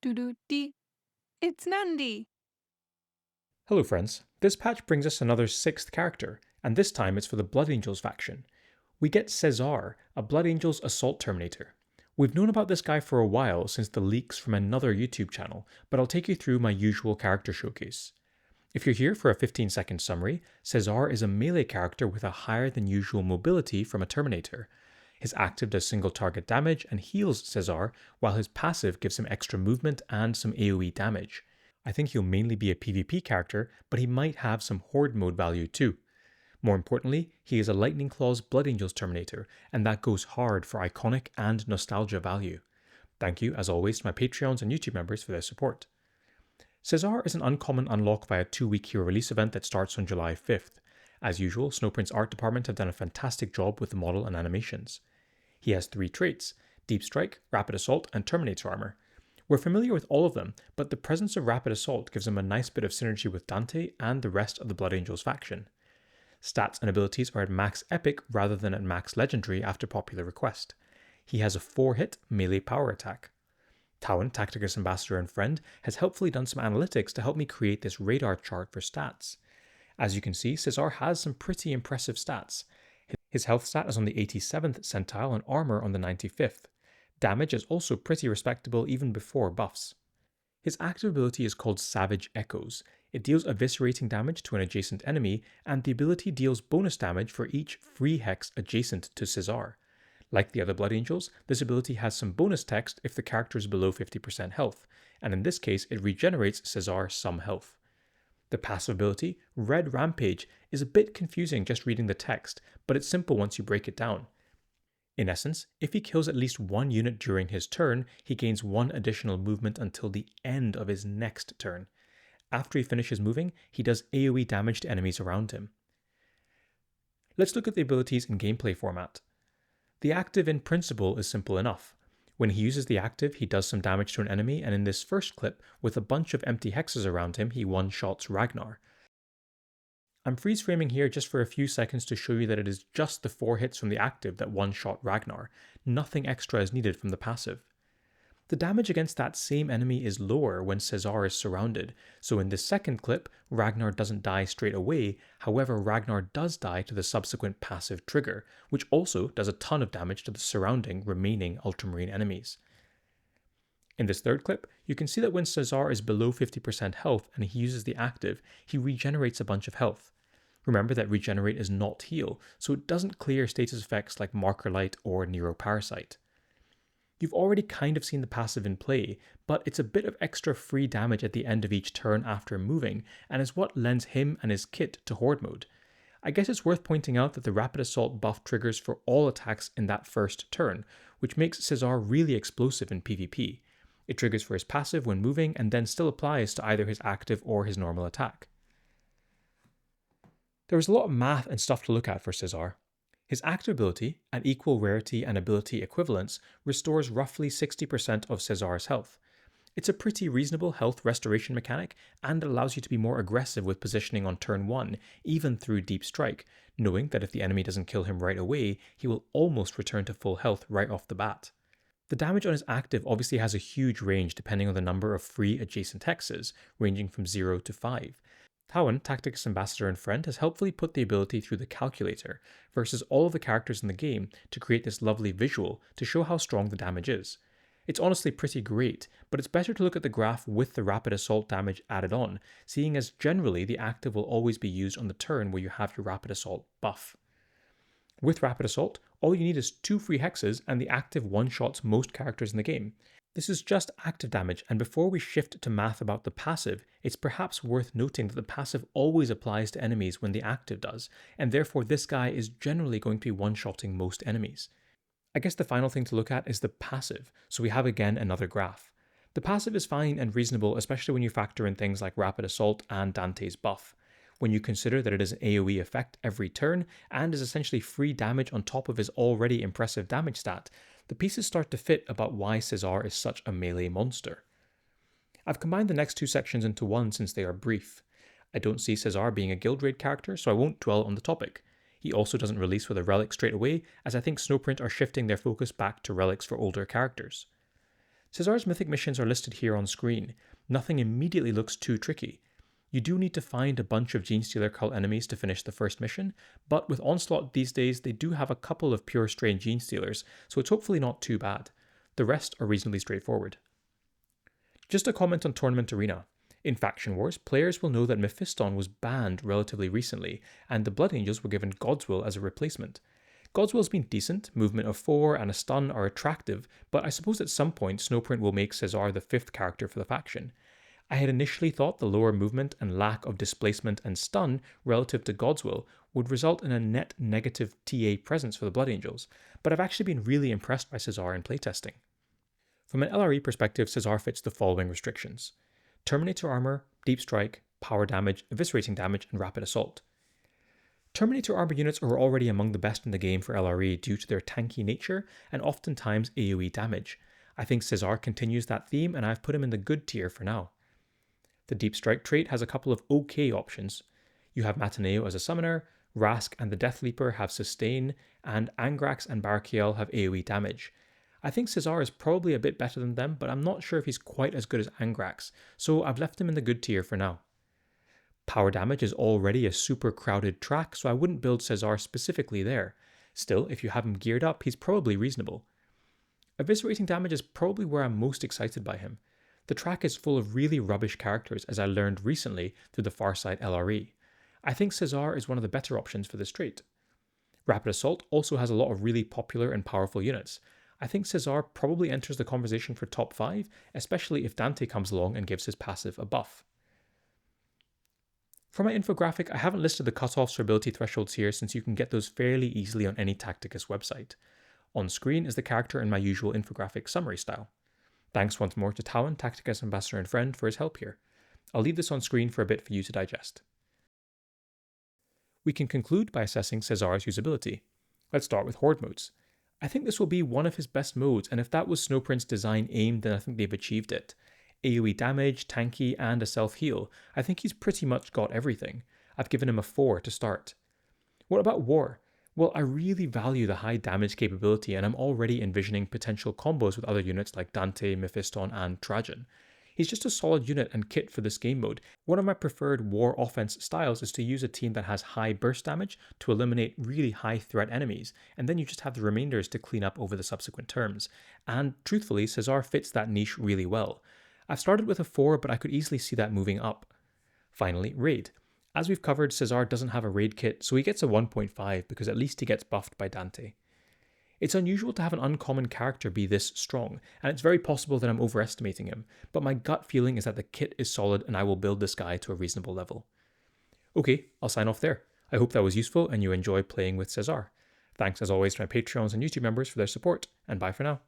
Doo-doo-dee. It's Nandi! Hello friends, this patch brings us another 6th character, and this time it's for the Blood Angels faction. We get Cezare, a Blood Angels Assault Terminator. We've known about this guy for a while since the leaks from another YouTube channel, but I'll take you through my usual character showcase. If you're here for a 15-second summary, Cezare is a melee character with a higher than usual mobility from a Terminator. His active does single target damage and heals Cezare, while his passive gives him extra movement and some AoE damage. I think he'll mainly be a PvP character, but he might have some Horde mode value too. More importantly, he is a Lightning Claws Blood Angels Terminator, and that goes hard for iconic and nostalgia value. Thank you, as always, to my Patreons and YouTube members for their support. Cezare is an uncommon unlock via a 2-week hero release event that starts on July 5th. As usual, Snowprint's art department have done a fantastic job with the model and animations. He has 3 traits: Deep Strike, Rapid Assault, and Terminator Armor. We're familiar with all of them, but the presence of Rapid Assault gives him a nice bit of synergy with Dante and the rest of the Blood Angels faction. Stats and abilities are at max epic rather than at max legendary after popular request. He has a 4-hit melee power attack. Tawan, Tacticus ambassador and friend, has helpfully done some analytics to help me create this radar chart for stats. As you can see, Cezare has some pretty impressive stats. His health stat is on the 87th centile and armor on the 95th. Damage is also pretty respectable even before buffs. His active ability is called Savage Echoes. It deals eviscerating damage to an adjacent enemy, and the ability deals bonus damage for each free hex adjacent to Cezare. Like the other Blood Angels, this ability has some bonus text if the character is below 50% health, and in this case it regenerates Cezare some health. The passive ability, Red Rampage, is a bit confusing just reading the text, but it's simple once you break it down. In essence, if he kills at least one unit during his turn, he gains 1 additional movement until the end of his next turn. After he finishes moving, he does AoE damage to enemies around him. Let's look at the abilities in gameplay format. The active in principle is simple enough. When he uses the active, he does some damage to an enemy, and in this first clip, with a bunch of empty hexes around him, he one-shots Ragnar. I'm freeze framing here just for a few seconds to show you that it is just the 4 hits from the active that one-shot Ragnar. Nothing extra is needed from the passive. The damage against that same enemy is lower when Cezare is surrounded, so in this second clip, Ragnar doesn't die straight away, however Ragnar does die to the subsequent passive trigger, which also does a ton of damage to the surrounding remaining Ultramarine enemies. In this third clip, you can see that when Cezare is below 50% health and he uses the active, he regenerates a bunch of health. Remember that regenerate is not heal, so it doesn't clear status effects like Marker Light or Neuroparasite. You've already kind of seen the passive in play, but it's a bit of extra free damage at the end of each turn after moving, and is what lends him and his kit to Horde mode. I guess it's worth pointing out that the Rapid Assault buff triggers for all attacks in that first turn, which makes Cezare really explosive in PvP. It triggers for his passive when moving and then still applies to either his active or his normal attack. There is a lot of math and stuff to look at for Cezare. His active ability, at equal rarity and ability equivalence, restores roughly 60% of Cezare's health. It's a pretty reasonable health restoration mechanic, and it allows you to be more aggressive with positioning on turn 1, even through Deep Strike, knowing that if the enemy doesn't kill him right away, he will almost return to full health right off the bat. The damage on his active obviously has a huge range depending on the number of free adjacent hexes, ranging from 0 to 5. Tawan, Tacticus ambassador and friend, has helpfully put the ability through the calculator versus all of the characters in the game to create this lovely visual to show how strong the damage is. It's honestly pretty great, but it's better to look at the graph with the rapid assault damage added on, seeing as generally the active will always be used on the turn where you have your rapid assault buff. With rapid assault, all you need is 2 free hexes and the active one-shots most characters in the game. This is just active damage, and before we shift to math about the passive, it's perhaps worth noting that the passive always applies to enemies when the active does, and therefore this guy is generally going to be one-shotting most enemies. I guess the final thing to look at is the passive, so we have again another graph. The passive is fine and reasonable, especially when you factor in things like Rapid Assault and Dante's buff. When you consider that it is an AoE effect every turn, and is essentially free damage on top of his already impressive damage stat, the pieces start to fit about why Cezare is such a melee monster. I've combined the next 2 sections into one since they are brief. I don't see Cezare being a guild raid character, so I won't dwell on the topic. He also doesn't release with a relic straight away, as I think Snowprint are shifting their focus back to relics for older characters. Cezare's Mythic Missions are listed here on screen. Nothing immediately looks too tricky. You do need to find a bunch of Genestealer cult enemies to finish the first mission, but with Onslaught these days they do have a couple of pure strain Genestealers, so it's hopefully not too bad. The rest are reasonably straightforward. Just a comment on Tournament Arena. In Faction Wars, players will know that Mephiston was banned relatively recently, and the Blood Angels were given God's Will as a replacement. God's Will's been decent, movement of 4 and a stun are attractive, but I suppose at some point Snowprint will make Cezare the 5th character for the faction. I had initially thought the lower movement and lack of displacement and stun relative to God's Will would result in a net negative TA presence for the Blood Angels, but I've actually been really impressed by Cezare in playtesting. From an LRE perspective, Cezare fits the following restrictions: Terminator armor, deep strike, power damage, eviscerating damage, and rapid assault. Terminator armor units are already among the best in the game for LRE due to their tanky nature and oftentimes AoE damage. I think Cezare continues that theme and I've put him in the good tier for now. The deep strike trait has a couple of okay options. You have Matineo as a summoner, Rask and the Death Leaper have sustain, and Angrax and Barakiel have AoE damage. I think Cezare is probably a bit better than them, but I'm not sure if he's quite as good as Angrax, so I've left him in the good tier for now. Power damage is already a super crowded track, so I wouldn't build Cezare specifically there. Still, if you have him geared up, he's probably reasonable. Eviscerating damage is probably where I'm most excited by him. The track is full of really rubbish characters, as I learned recently through the Farsight LRE. I think Cezare is one of the better options for this trait. Rapid Assault also has a lot of really popular and powerful units. I think Cezare probably enters the conversation for top 5, especially if Dante comes along and gives his passive a buff. For my infographic, I haven't listed the cutoffs for ability thresholds here since you can get those fairly easily on any Tacticus website. On screen is the character in my usual infographic summary style. Thanks once more to Talon, Tacticus ambassador and friend, for his help here. I'll leave this on screen for a bit for you to digest. We can conclude by assessing Cezare's usability. Let's start with Horde modes. I think this will be one of his best modes, and if that was Snowprint's design aim, then I think they've achieved it. AoE damage, tanky, and a self-heal. I think he's pretty much got everything. I've given him a 4 to start. What about War? Well, I really value the high damage capability, and I'm already envisioning potential combos with other units like Dante, Mephiston, and Trajan. He's just a solid unit and kit for this game mode. One of my preferred war offense styles is to use a team that has high burst damage to eliminate really high threat enemies, and then you just have the remainders to clean up over the subsequent turns. And truthfully, Cezare fits that niche really well. I've started with a 4, but I could easily see that moving up. Finally, Raid. As we've covered, Cezare doesn't have a raid kit, so he gets a 1.5 because at least he gets buffed by Dante. It's unusual to have an uncommon character be this strong, and it's very possible that I'm overestimating him, but my gut feeling is that the kit is solid and I will build this guy to a reasonable level. Okay, I'll sign off there. I hope that was useful and you enjoy playing with Cezare. Thanks as always to my Patreons and YouTube members for their support, and bye for now.